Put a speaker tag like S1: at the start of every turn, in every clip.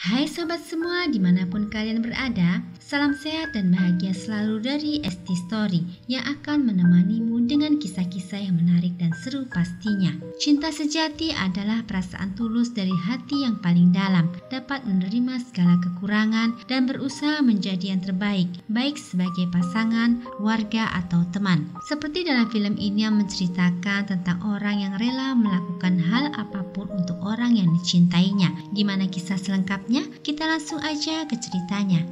S1: Hai sobat semua, dimanapun kalian berada, salam sehat dan bahagia selalu dari ST Story yang akan menemanimu dengan kisah-kisah yang menarik dan seru pastinya. Cinta sejati adalah perasaan tulus dari hati yang paling dalam, dapat menerima segala kekurangan dan berusaha menjadi yang terbaik, baik sebagai pasangan, keluarga, atau teman. Seperti dalam film ini yang menceritakan tentang orang yang rela melakukan hal apapun untuk orang yang dicintainya. Gimana kisah selengkapnya? Kita langsung aja ke ceritanya.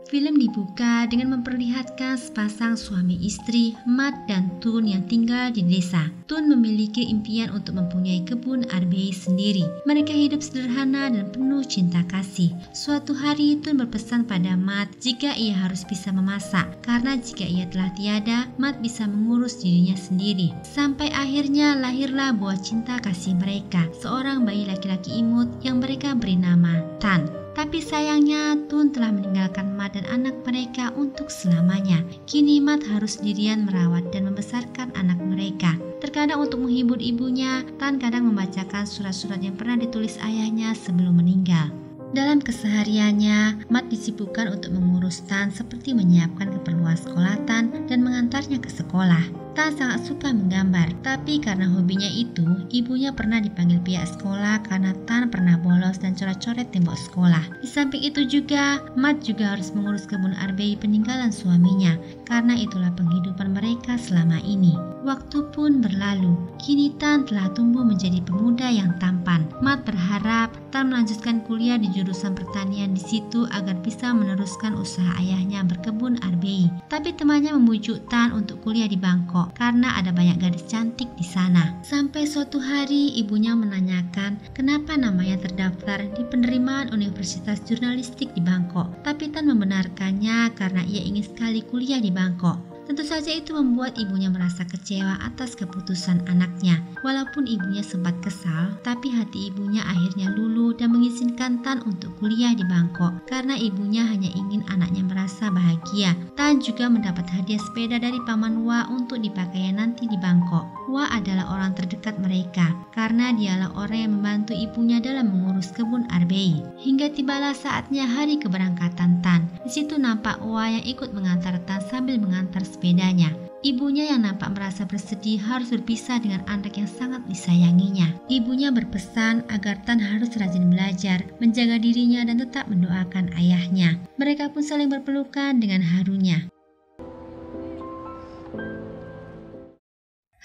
S1: Film dibuka dengan memperlihatkan sepasang suami istri, Matt dan Tun yang tinggal di desa. Tun memiliki impian untuk mempunyai kebun arbei sendiri. Mereka hidup sederhana dan penuh cinta kasih. Suatu hari Tun berpesan pada Matt jika ia harus bisa memasak, karena jika ia telah tiada, Matt bisa mengurus dirinya sendiri. Sampai akhirnya lahirlah buah cinta kasih mereka, seorang bayi laki-laki imut yang mereka beri nama Tan. Tapi sayangnya Tun telah meninggalkan Matt dan anak mereka untuk selamanya. Kini Matt harus sendirian merawat dan membesarkan anak mereka. Terkadang untuk menghibur ibunya, Tan kadang membacakan surat-surat yang pernah ditulis ayahnya sebelum meninggal. Dalam kesehariannya, Matt disibukkan untuk mengurus Tan seperti menyiapkan keperluan sekolah Tan dan mengantarnya ke sekolah. Tan sangat suka menggambar, tapi karena hobinya itu, ibunya pernah dipanggil pihak sekolah karena Tan pernah bolos dan coret-coret tembok sekolah. Di samping itu juga, Matt juga harus mengurus kebun arbei peninggalan suaminya, karena itulah penghidupan mereka selama ini. Waktu pun berlalu, kini Tan telah tumbuh menjadi pemuda yang tampan. Matt berharap Tan melanjutkan kuliah di jurusan pertanian di situ agar bisa meneruskan usaha ayahnya berkebun arbei. Tapi temannya membujuk Tan untuk kuliah di Bangkok karena ada banyak gadis cantik di sana. Sampai suatu hari ibunya menanyakan kenapa namanya terdaftar di penerimaan Universitas Jurnalistik di Bangkok. Tapi Tan membenarkannya karena ia ingin sekali kuliah di Bangkok. Tentu saja itu membuat ibunya merasa kecewa atas keputusan anaknya. Walaupun ibunya sempat kesal, tapi hati ibunya akhirnya luluh dan mengizinkan Tan untuk kuliah di Bangkok karena ibunya hanya ingin anaknya merasa bahagia. Tan juga mendapat hadiah sepeda dari Paman Wa untuk dipakai nanti di Bangkok. Wa adalah orang terdekat mereka karena dialah orang yang membantu ibunya dalam mengurus kebun arbei. Hingga tibalah saatnya hari keberangkatan Tan. Di situ nampak Wa yang ikut mengantar Tan sambil mengantar sepedanya. Ibunya yang nampak merasa bersedih harus berpisah dengan anak yang sangat disayanginya. Ibunya berpesan agar Tan harus rajin belajar, menjaga dirinya dan tetap mendoakan ayahnya. Mereka pun saling berpelukan dengan harunya.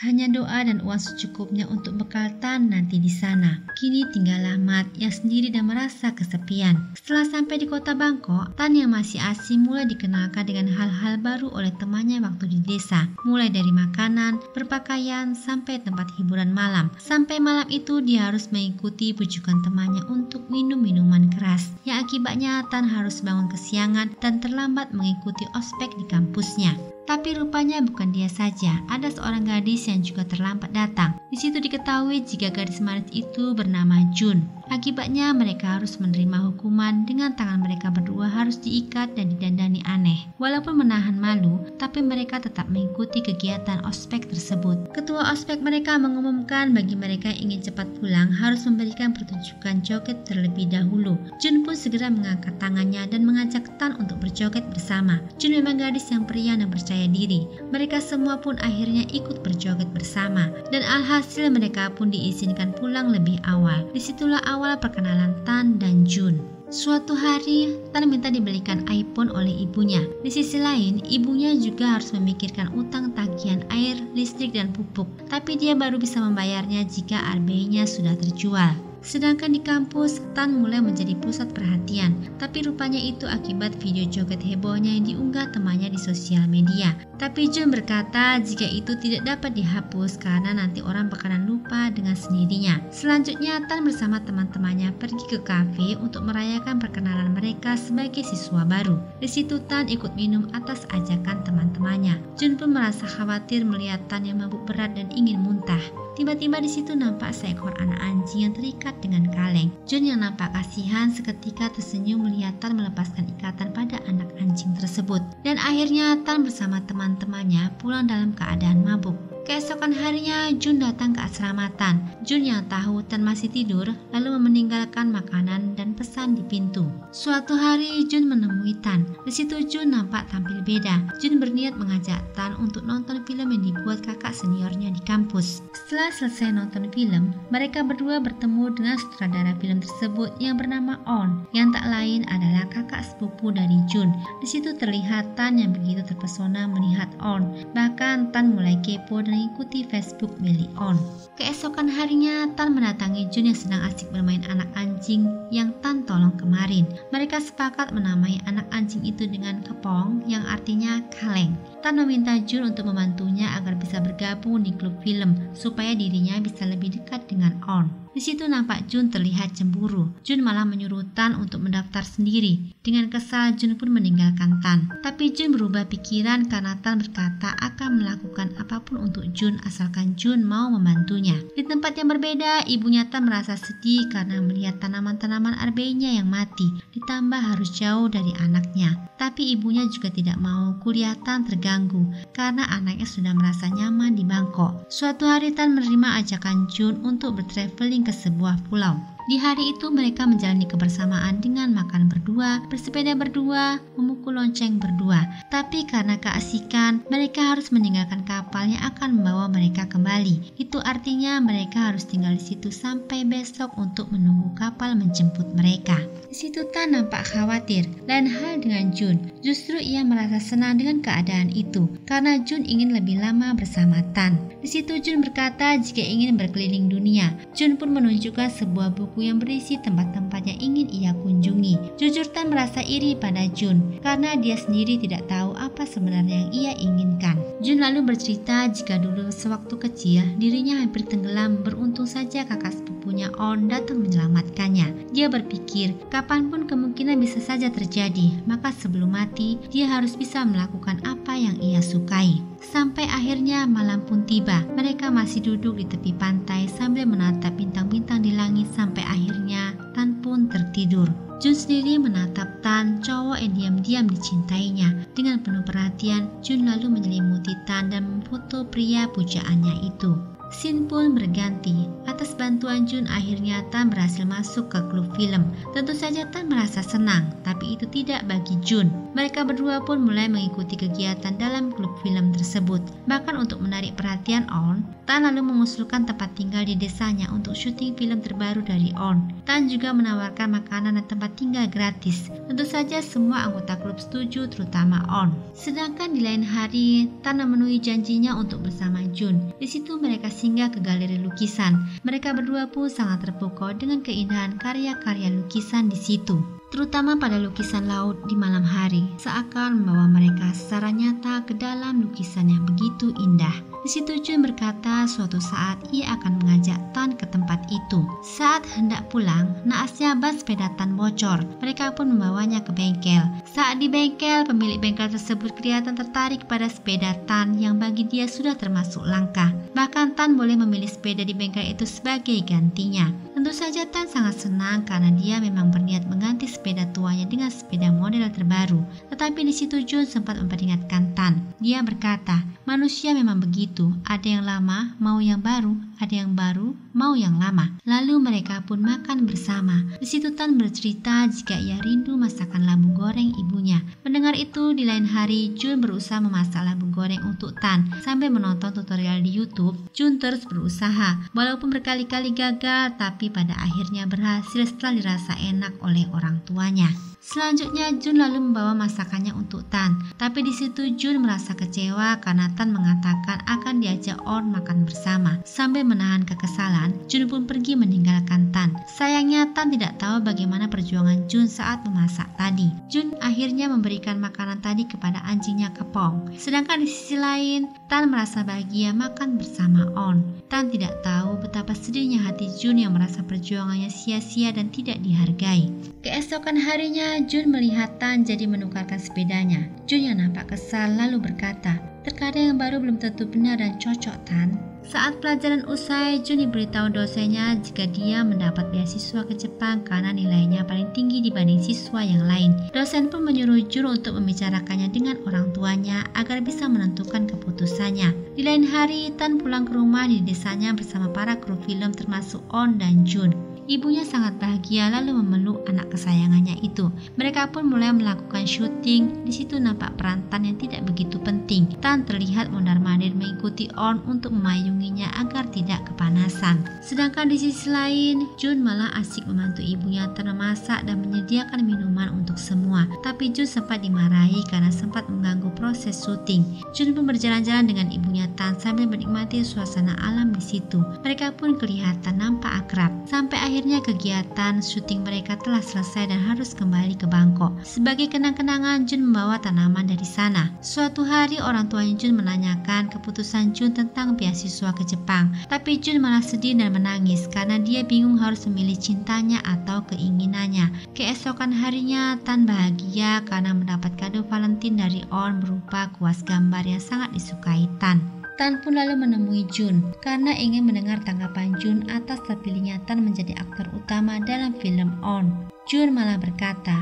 S1: Hanya doa dan uang secukupnya untuk bekal Tan nanti di sana. Kini tinggallah Matt yang sendiri dan merasa kesepian. Setelah sampai di kota Bangkok, Tan yang masih asing mulai dikenalkan dengan hal-hal baru oleh temannya waktu di desa. Mulai dari makanan, berpakaian, sampai tempat hiburan malam. Sampai malam itu dia harus mengikuti bujukan temannya untuk minum minuman keras. Yang akibatnya Tan harus bangun kesiangan dan terlambat mengikuti ospek di kampusnya. Tapi rupanya bukan dia saja, ada seorang gadis yang juga terlambat datang. Di situ diketahui jika gadis manis itu bernama Jun. Akibatnya mereka harus menerima hukuman dengan tangan mereka berdua harus diikat dan didandani aneh. Walaupun menahan malu, tapi mereka tetap mengikuti kegiatan ospek tersebut. Ketua ospek mereka mengumumkan bagi mereka yang ingin cepat pulang harus memberikan pertunjukan joget terlebih dahulu. Jun pun segera mengangkat tangannya dan mengajak Tan untuk berjoget bersama. Jun memang gadis yang periang dan percaya diri. Mereka semua pun akhirnya ikut berjoget bersama dan alhasil mereka pun diizinkan pulang lebih awal. Disitulah awal perkenalan Tan dan Jun. Suatu hari, Tan minta dibelikan iPhone oleh ibunya. Di sisi lain, ibunya juga harus memikirkan utang tagihan air, listrik, dan pupuk. Tapi dia baru bisa membayarnya jika arbeinya sudah terjual. Sedangkan di kampus, Tan mulai menjadi pusat perhatian. Tapi rupanya itu akibat video joget hebohnya yang diunggah temannya di sosial media. Tapi Jun berkata jika itu tidak dapat dihapus karena nanti orang bakalan lupa dengan sendirinya. Selanjutnya Tan bersama teman-temannya pergi ke kafe untuk merayakan perkenalan mereka sebagai siswa baru. Di situ Tan ikut minum atas ajakan teman-temannya. Jun pun merasa khawatir melihat Tan yang mabuk berat dan ingin muntah. Tiba-tiba di situ nampak seekor anak anjing yang terikat dengan kaleng. Jun yang nampak kasihan seketika tersenyum melihat Tan melepaskan ikatan pada anak anjing tersebut. Dan akhirnya Tan bersama teman-temannya pulang dalam keadaan mabuk. Keesokan harinya Jun datang ke asrama Tan. Jun yang tahu Tan masih tidur lalu meninggalkan makanan dan pesan di pintu. Suatu hari Jun menemui Tan. Di situ Jun nampak tampil beda. Jun berniat mengajak Tan untuk nonton film yang dibuat kakak seniornya di kampus. Setelah selesai nonton film, mereka berdua bertemu dengan sutradara film tersebut yang bernama On, yang tak lain adalah kakak sepupu dari Jun. Di situ terlihat Tan yang begitu terpesona melihat On. Bahkan Tan mulai kepo dan mengikuti Facebook milik On. Keesokan harinya Tan mendatangi Jun yang sedang asik bermain anak anjing yang Tan tolong kemarin. Mereka sepakat menamai anak anjing itu dengan Kepong yang artinya kaleng. Tan meminta Jun untuk membantunya agar bisa bergabung di klub film supaya dirinya bisa lebih dekat dengan On. Di situ nampak Jun terlihat cemburu. Jun malah menyuruh Tan untuk mendaftar sendiri. Dengan kesal Jun pun meninggalkan Tan. Tapi Jun berubah pikiran karena Tan berkata akan melakukan apapun untuk Jun asalkan Jun mau membantunya. Di tempat yang berbeda, ibunya Tan merasa sedih karena melihat tanaman-tanaman arbeinya yang mati, ditambah harus jauh dari anaknya. Tapi ibunya juga tidak mau kuliah Tan terganggu karena anaknya sudah merasa nyaman di Bangkok. Suatu hari Tan menerima ajakan Jun untuk bertraveling ke sebuah pulau. Di hari itu mereka menjalani kebersamaan dengan makan berdua, bersepeda berdua, memukul lonceng berdua. Tapi karena keasikan, mereka harus meninggalkan kapal yang akan membawa mereka kembali. Itu artinya mereka harus tinggal di situ sampai besok untuk menunggu kapal menjemput mereka. Di situ Tan nampak khawatir. Lain hal dengan Jun. Justru ia merasa senang dengan keadaan itu karena Jun ingin lebih lama bersama Tan. Di situ Jun berkata jika ingin berkeliling dunia. Jun pun menunjukkan sebuah buku yang berisi tempat-tempat yang ingin ia kunjungi. Jujur Tan merasa iri pada Jun karena dia sendiri tidak tahu apa sebenarnya yang ia inginkan. Jun lalu bercerita jika dulu sewaktu kecil dirinya hampir tenggelam, beruntung saja kakak sepupunya On datang menyelamatkannya. Dia berpikir kapanpun kemungkinan bisa saja terjadi, maka sebelum mati dia harus bisa melakukan apa yang ia sukai. Sampai akhirnya malam pun tiba. Mereka masih duduk di tepi pantai sambil menatap bintang-bintang di langit sampai akhirnya Tan pun tertidur. Jun sendiri menatap Tan, cowok yang diam-diam dicintainya. Dengan penuh perhatian, Jun lalu menyelimuti Tan dan memfoto pria pujaannya itu. Scene pun berganti. Atas bantuan Jun akhirnya Tan berhasil masuk ke klub film. Tentu saja Tan merasa senang, tapi itu tidak bagi Jun. Mereka berdua pun mulai mengikuti kegiatan dalam klub film tersebut. Bahkan untuk menarik perhatian On, Tan lalu mengusulkan tempat tinggal di desanya untuk syuting film terbaru dari On. Tan juga menawarkan makanan dan tempat tinggal gratis. Tentu saja semua anggota klub setuju, terutama On. Sedangkan di lain hari, Tan memenuhi janjinya untuk bersama Jun. Di situ mereka singgah ke galeri lukisan. Mereka berdua pun sangat terpukau dengan keindahan karya-karya lukisan di situ, terutama pada lukisan laut di malam hari, seakan membawa mereka secara nyata ke dalam lukisan yang begitu indah. Di situ Jun berkata suatu saat ia akan mengajak Tan ke tempat itu. Saat hendak pulang, naasnya ban sepeda Tan bocor. Mereka pun membawanya ke bengkel. Saat di bengkel, pemilik bengkel tersebut kelihatan tertarik pada sepeda Tan yang bagi dia sudah termasuk langka. Bahkan Tan boleh memilih sepeda di bengkel itu sebagai gantinya. Tentu saja Tan sangat senang karena dia memang berniat mengganti sepeda tuanya dengan sepeda model terbaru. Tetapi di situ Jun sempat memperingatkan Tan. Dia berkata, manusia memang begitu. Ada yang lama, mau yang baru, ada yang baru, mau yang lama. Lalu mereka pun makan bersama. Di situ Tan bercerita jika ia rindu masakan labu goreng ibunya. Mendengar itu, di lain hari Jun berusaha memasak labu goreng untuk Tan. Sambil menonton tutorial di YouTube, Jun terus berusaha. Walaupun berkali-kali gagal, tapi pada akhirnya berhasil setelah dirasa enak oleh orang tuanya. Selanjutnya Jun lalu membawa masakannya untuk Tan. Tapi di situ Jun merasa kecewa karena Tan mengatakan akan diajak On makan bersama. Sambil menahan kekesalan, Jun pun pergi meninggalkan Tan. Sayangnya Tan tidak tahu bagaimana perjuangan Jun saat memasak tadi. Jun akhirnya memberikan makanan tadi kepada anjingnya Kepong. Sedangkan di sisi lain, Tan merasa bahagia makan bersama On. Tan tidak tahu betapa sedihnya hati Jun yang merasa perjuangannya sia-sia dan tidak dihargai. Keesokan harinya Jun melihat Tan jadi menukarkan sepedanya. Jun yang nampak kesal lalu berkata, terkadang yang baru belum tentu benar dan cocok Tan. Saat pelajaran usai, Jun diberitahu dosennya jika dia mendapat beasiswa ke Jepang karena nilainya paling tinggi dibanding siswa yang lain. Dosen pun menyuruh Jun untuk membicarakannya dengan orang tuanya agar bisa menentukan keputusannya. Di lain hari, Tan pulang ke rumah di desanya bersama para kru film termasuk On dan Jun. Ibunya sangat bahagia lalu memeluk anak kesayangannya itu. Mereka pun mulai melakukan syuting. Di situ nampak peran Tan yang tidak begitu penting. Tan terlihat mondar-mandir mengikuti On untuk memayunginya agar tidak kepanasan. Sedangkan di sisi lain, Jun malah asik membantu ibunya Tan memasak dan menyediakan minuman untuk semua. Tapi Jun sempat dimarahi karena sempat mengganggu proses syuting. Jun pun berjalan-jalan dengan ibunya Tan sambil menikmati suasana alam di situ. Mereka pun kelihatan nampak akrab. Sampai akhirnya kegiatan syuting mereka telah selesai dan harus kembali ke Bangkok. Sebagai kenang-kenangan, Jun membawa tanaman dari sana. Suatu hari orang tuanya Jun menanyakan keputusan Jun tentang beasiswa ke Jepang. Tapi Jun malah sedih dan menangis karena dia bingung harus memilih cintanya atau keinginannya. Keesokan harinya, Tan bahagia karena mendapat kado Valentine dari On berupa kuas gambar yang sangat disukai Tan. Tan pun lalu menemui Jun karena ingin mendengar tanggapan Jun atas terpilihnya Tan menjadi aktor utama dalam film On. Jun malah berkata,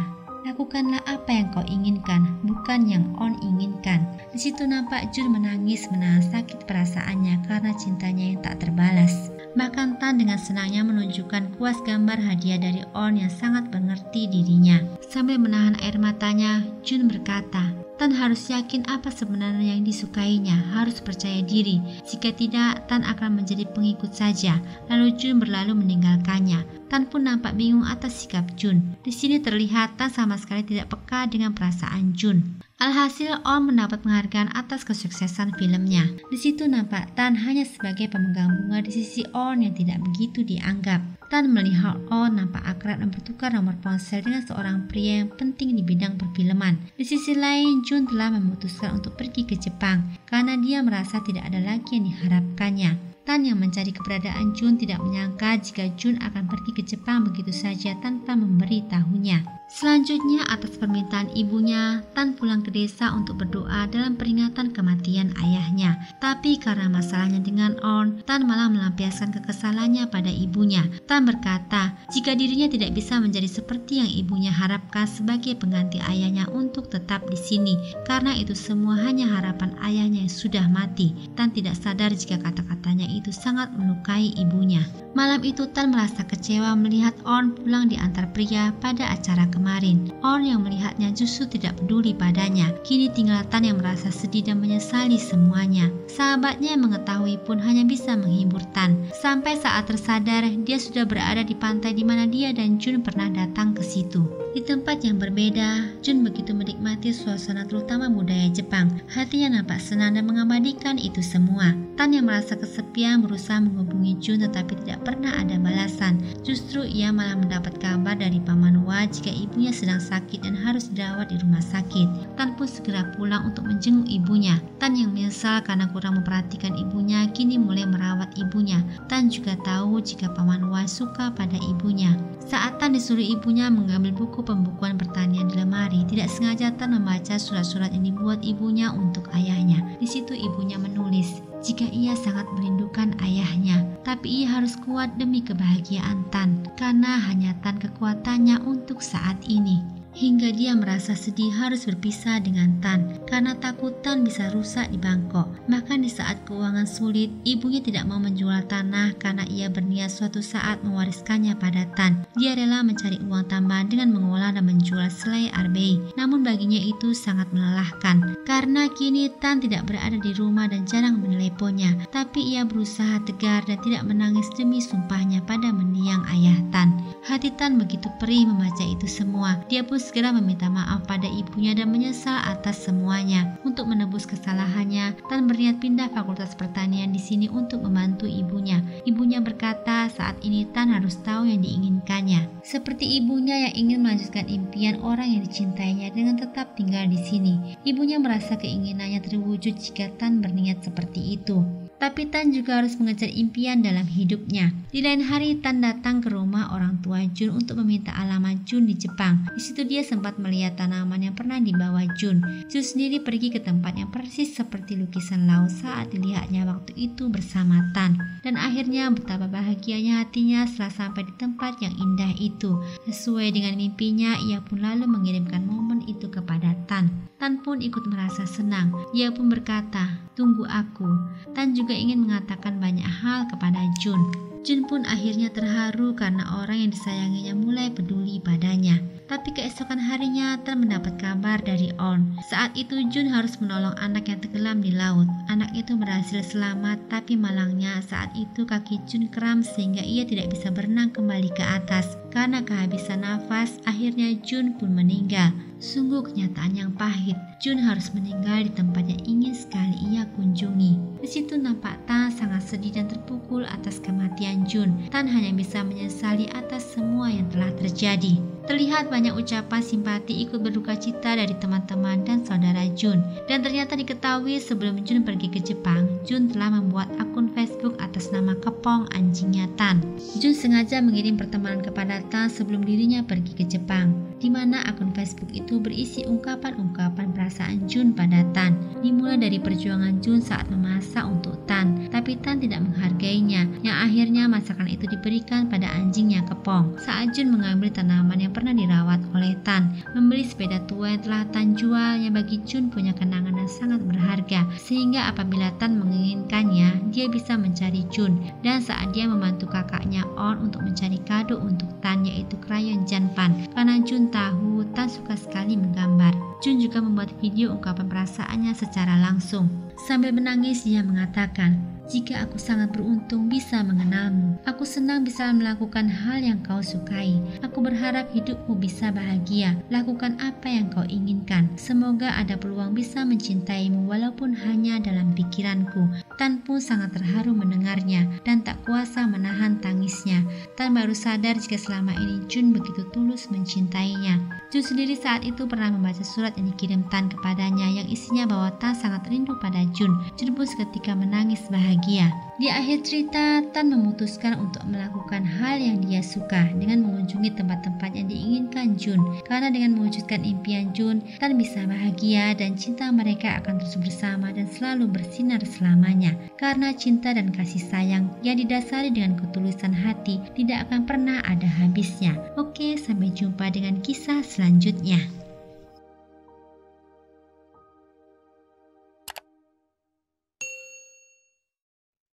S1: "Lakukanlah apa yang kau inginkan, bukan yang On inginkan." Di situ nampak Jun menangis menahan sakit perasaannya karena cintanya yang tak terbalas. Bahkan Tan dengan senangnya menunjukkan kuas gambar hadiah dari On yang sangat mengerti dirinya. Sambil menahan air matanya, Jun berkata, Tan harus yakin apa sebenarnya yang disukainya, harus percaya diri. Jika tidak, Tan akan menjadi pengikut saja. Lalu Jun berlalu meninggalkannya. Tan pun nampak bingung atas sikap Jun. Di sini terlihat Tan sama sekali tidak peka dengan perasaan Jun. Alhasil, On mendapat penghargaan atas kesuksesan filmnya. Di situ nampak Tan hanya sebagai pemegang bunga di sisi On yang tidak begitu dianggap. Tan melihat On nampak akrab dan bertukar nomor ponsel dengan seorang pria yang penting di bidang perfilman. Di sisi lain, Jun telah memutuskan untuk pergi ke Jepang karena dia merasa tidak ada lagi yang diharapkannya. Tan yang mencari keberadaan Jun tidak menyangka jika Jun akan pergi ke Jepang begitu saja tanpa memberitahunya. Selanjutnya, atas permintaan ibunya, Tan pulang ke desa untuk berdoa dalam peringatan kematian ayahnya. Tapi karena masalahnya dengan On, Tan malah melampiaskan kekesalannya pada ibunya. Tan berkata, jika dirinya tidak bisa menjadi seperti yang ibunya harapkan sebagai pengganti ayahnya untuk tetap di sini, karena itu semua hanya harapan ayahnya yang sudah mati. Tan tidak sadar jika kata-katanya itu sangat melukai ibunya. Malam itu Tan merasa kecewa melihat On pulang di antar pria pada acara kemarin. On yang melihatnya justru tidak peduli padanya. Kini tinggal Tan yang merasa sedih dan menyesali semuanya. Sahabatnya yang mengetahui pun hanya bisa menghibur Tan. Sampai saat tersadar, dia sudah berada di pantai di mana dia dan Jun pernah datang ke situ. Di tempat yang berbeda, Jun begitu menikmati suasana terutama budaya Jepang. Hatinya nampak senang dan mengabadikan itu semua. Tan yang merasa kesepian berusaha menghubungi Jun tetapi tidak pernah ada balasan. Justru ia malah mendapat kabar dari Paman Wa jika ibunya sedang sakit dan harus dirawat di rumah sakit. Tan pun segera pulang untuk menjenguk ibunya. Tan yang menyesal karena kurang memperhatikan ibunya kini mulai merawat ibunya. Tan juga tahu jika Paman Wa suka pada ibunya. Saat Tan disuruh ibunya mengambil buku pembukuan pertanian di lemari, tidak sengaja Tan membaca surat-surat yang dibuat ibunya untuk ayahnya. Di situ ibunya menulis jika ia sangat merindukan ayahnya, tapi ia harus kuat demi kebahagiaan Tan, karena hanya Tan kekuatannya untuk saat ini. Hingga dia merasa sedih harus berpisah dengan Tan karena takut Tan bisa rusak di Bangkok. Bahkan di saat keuangan sulit, ibunya tidak mau menjual tanah karena ia berniat suatu saat mewariskannya pada Tan. Dia rela mencari uang tambahan dengan mengolah dan menjual selai arbei. Namun baginya itu sangat melelahkan karena kini Tan tidak berada di rumah dan jarang meneleponnya. Tapi ia berusaha tegar dan tidak menangis demi sumpahnya pada mendiang ayah Tan. Hati Tan begitu perih membaca itu semua. Dia pun segera meminta maaf pada ibunya dan menyesal atas semuanya. Untuk menebus kesalahannya, Tan berniat pindah fakultas pertanian di sini untuk membantu ibunya. Ibunya berkata saat ini Tan harus tahu yang diinginkannya. Seperti ibunya yang ingin melanjutkan impian orang yang dicintainya dengan tetap tinggal di sini. Ibunya merasa keinginannya terwujud jika Tan berniat seperti itu. Tapi Tan juga harus mengejar impian dalam hidupnya. Di lain hari, Tan datang ke rumah orang tua Jun untuk meminta alamat Jun di Jepang. Di situ dia sempat melihat tanaman yang pernah dibawa Jun. Jun sendiri pergi ke tempat yang persis seperti lukisan laut saat dilihatnya waktu itu bersama Tan. Dan akhirnya betapa bahagianya hatinya setelah sampai di tempat yang indah itu. Sesuai dengan mimpinya, ia pun lalu mengirimkan momen itu kepada Tan. Tan pun ikut merasa senang. Ia pun berkata, "Tunggu aku." Tan juga ingin mengatakan banyak hal kepada Jun. Jun pun akhirnya terharu karena orang yang disayanginya mulai peduli padanya. Tapi keesokan harinya Tan mendapat kabar dari On. Saat itu Jun harus menolong anak yang tenggelam di laut. Anak itu berhasil selamat, tapi malangnya saat itu kaki Jun kram sehingga ia tidak bisa berenang kembali ke atas. Karena kehabisan nafas, akhirnya Jun pun meninggal. Sungguh kenyataan yang pahit. Jun harus meninggal di tempat yang ingin sekali ia kunjungi. Di situ nampak Tan sangat sedih dan terpukul atas kematian Jun. Tan hanya bisa menyesali atas semua yang telah terjadi. Terlihat banyak ucapan simpati ikut berduka cita dari teman-teman dan saudara Jun. Dan ternyata diketahui sebelum Jun pergi ke Jepang, Jun telah membuat akun Facebook atas nama Kepong, anjingnya Tan. Jun sengaja mengirim pertemanan kepada Tan sebelum dirinya pergi ke Jepang, di mana akun Facebook itu berisi ungkapan-ungkapan perasaan Jun pada Tan. Dimulai dari perjuangan Jun saat memasak untuk Tan, tapi Tan tidak menghargainya, yang akhirnya masakan itu diberikan pada anjingnya Kepong. Saat Jun mengambil tanaman yang pernah dirawat oleh Tan, membeli sepeda tua yang telah Tan jual, yang bagi Jun punya kenangan yang sangat berharga, sehingga apabila Tan menginginkannya, dia bisa mencari Jun. Dan saat dia membantu kakaknya On untuk mencari kado untuk Tan, yaitu krayon Janpan, karena Jun tahu Tan suka sekali menggambar. Jun juga membuat video ungkapan perasaannya secara langsung. Sambil menangis dia mengatakan, "Jika aku sangat beruntung bisa mengenalmu. Aku senang bisa melakukan hal yang kau sukai. Aku berharap hidupmu bisa bahagia. Lakukan apa yang kau inginkan. Semoga ada peluang bisa mencintaimu walaupun hanya dalam pikiranku." Tan pun sangat terharu mendengarnya dan tak kuasa menahan tangisnya. Tan baru sadar jika selama ini Jun begitu tulus mencintainya. Jun sendiri saat itu pernah membaca surat yang dikirim Tan kepadanya yang isinya bahwa Tan sangat rindu pada Jun. Jun pun seketika menangis bahagia. Di akhir cerita, Tan memutuskan untuk melakukan hal yang dia suka dengan mengunjungi tempat-tempat yang diinginkan Jun. Karena dengan mewujudkan impian Jun, Tan bisa bahagia dan cinta mereka akan terus bersama dan selalu bersinar selamanya. Karena cinta dan kasih sayang yang didasari dengan ketulusan hati tidak akan pernah ada habisnya. Oke, sampai jumpa dengan kisah selanjutnya.